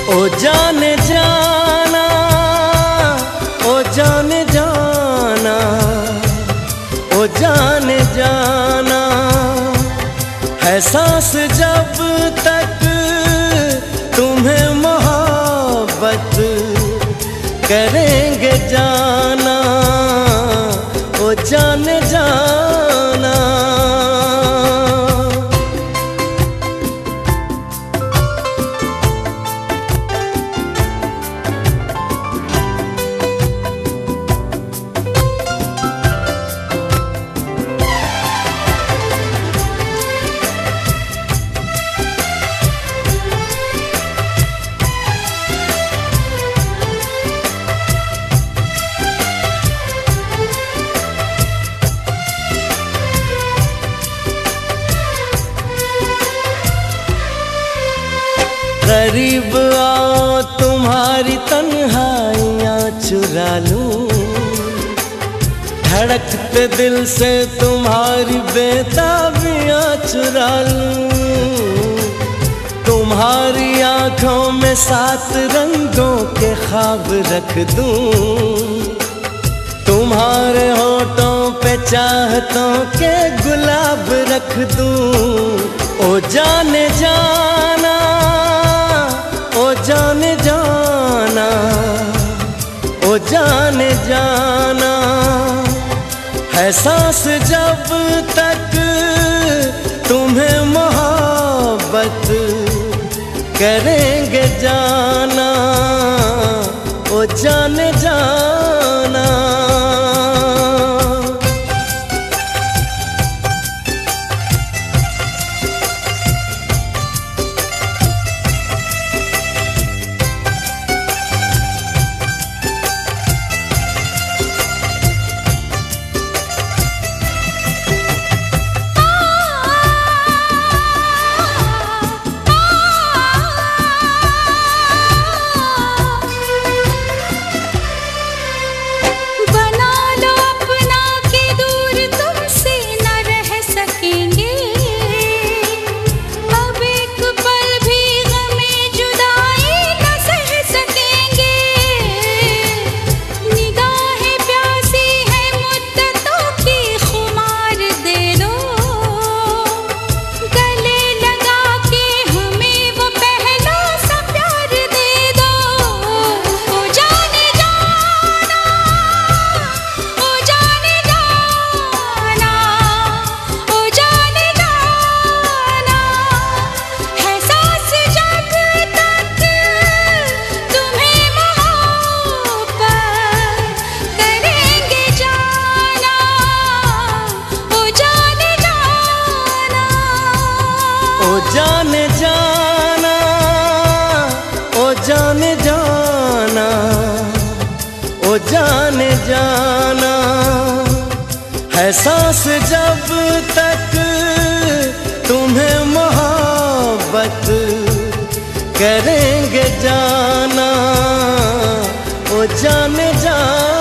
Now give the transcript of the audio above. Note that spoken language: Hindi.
ओ जाने जाना, ओ जाने जाना, ओ जाने जाना, है सांस जब तक तुम्हें मोहब्बत करेंगे जाना, ओ जाने जाना। करीब आओ तुम्हारी तन्हाइयाँ चुरा लूं, धड़कते दिल से तुम्हारी बेताबियाँ चुरा लूं, तुम्हारी आँखों में 7 रंगों के ख्वाब रख दूं, तुम्हारे होठों पे चाहतों के गुलाब रख दूं। ओ जाने जाना, ओ जाने जाना, ओ जाने जाना, है सांस जब तक तुम्हें मोहब्बत करेंगे जाना, ओ जाने जाना। ओ जाने जाना, ओ जाने जाना, ओ जाने जाना, है सांस जब तक तुम्हें मोहब्बत करेंगे जाना, ओ जाने जाना।